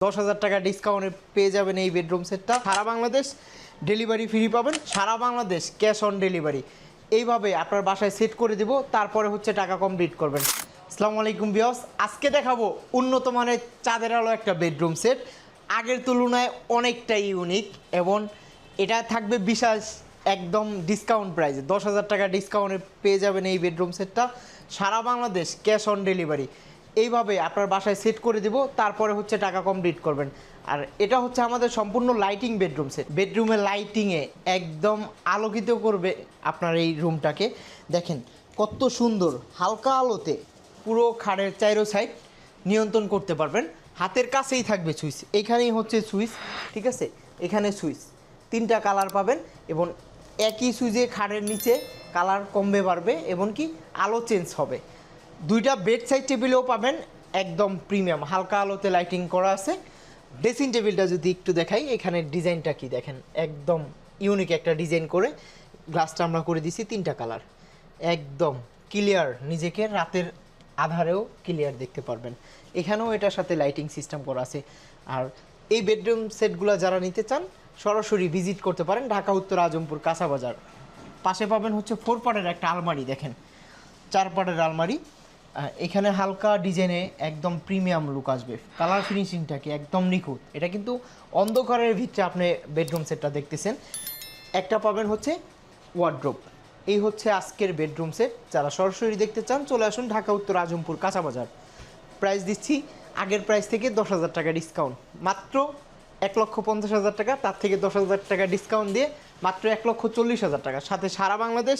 10,000 টাকা ডিসকাউন্টে পেয়ে যাবেন এই বেডরুম সেটটা। সারা বাংলাদেশ ডেলিভারি ফ্রি পাবেন, সারা বাংলাদেশ ক্যাশ অন ডেলিভারি। এইভাবে আপনার বাসায় সেট করে দিব, তারপরে হচ্ছে টাকা কমপ্লিট করবেন। আসসালামু আলাইকুম ভিউয়ার্স, আজকে দেখাবো উন্নত মানের চাঁদের আলো একটা বেডরুম সেট। আগের তুলনায় অনেকটাই ইউনিক এবং এটা থাকবে বিশেষ একদম ডিসকাউন্ট প্রাইসে। 10,000 টাকা ডিসকাউন্টে পেয়ে যাবেন এই বেডরুম সেটটা, সারা বাংলাদেশ ক্যাশ অন ডেলিভারি। এইভাবে আপনার বাসায় সেট করে দিব, তারপরে হচ্ছে টাকা কমপ্লিট করবেন। আর এটা হচ্ছে আমাদের সম্পূর্ণ লাইটিং বেডরুম সেট। বেডরুমের লাইটিংয়ে একদম আলোকিত করবে আপনার এই রুমটাকে। দেখেন কত সুন্দর, হালকা আলোতে পুরো খাটের চাইরো সাইড নিয়ন্ত্রণ করতে পারবেন। হাতের কাছেই থাকবে সুইচ, এইখানেই হচ্ছে সুইচ, ঠিক আছে? এখানে সুইচ, 3টা কালার পাবেন এবং একই সুইচে খাটের নিচে কালার কমবে বাড়বে এবং কি আলো চেঞ্জ হবে। 2টা বেড সাইড টেবিলও পাবেন একদম প্রিমিয়াম, হালকা আলোতে লাইটিং করা আছে। ড্রেসিং টেবিলটা যদি একটু দেখাই, এখানে ডিজাইনটা কি দেখেন, একদম ইউনিক একটা ডিজাইন করে গ্লাসটা আমরা করে দিছি 3টা কালার, একদম ক্লিয়ার, নিজেকে রাতের আধারেও ক্লিয়ার দেখতে পারবেন। এখানেও এটার সাথে লাইটিং সিস্টেম করা আছে। আর এই বেডরুম সেটগুলো যারা নিতে চান সরাসরি ভিজিট করতে পারেন ঢাকা উত্তর আজমপুর কাঁচা বাজার। পাশে পাবেন হচ্ছে 4 পার্টের একটা আলমারি, দেখেন 4 পার্টের আলমারি। এখানে হালকা ডিজাইনে একদম প্রিমিয়াম লুক আসবে, কালার ফিনিশিংটা কি একদম নিখুঁত। এটা কিন্তু অন্ধকারের ভিতরে আপনি বেডরুম সেটটা দেখতেছেন। একটা পাবেন হচ্ছে ওয়ার্ড্রোব। এই হচ্ছে আজকের বেডরুম সেট। যারা সরাসরি দেখতে চান চলে আসুন ঢাকা উত্তর আজমপুর কাঁচা বাজার। প্রাইস দিচ্ছি আগের প্রাইস থেকে 10,000 টাকা ডিসকাউন্ট, মাত্র 1,50,000 টাকা। তার থেকে 10,000 টাকা ডিসকাউন্ট দিয়ে মাত্র 1,40,000 টাকা। সাথে সারা বাংলাদেশ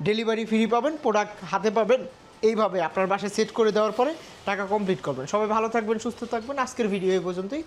ডেলিভারি ফ্রি পাবেন, প্রোডাক্ট হাতে পাবেন। এইভাবে আপনার বাসায় সেট করে দেওয়ার পরে টাকা কমপ্লিট করবেন। সবাই ভালো থাকবেন, সুস্থ থাকবেন। আজকের ভিডিও এই পর্যন্তই।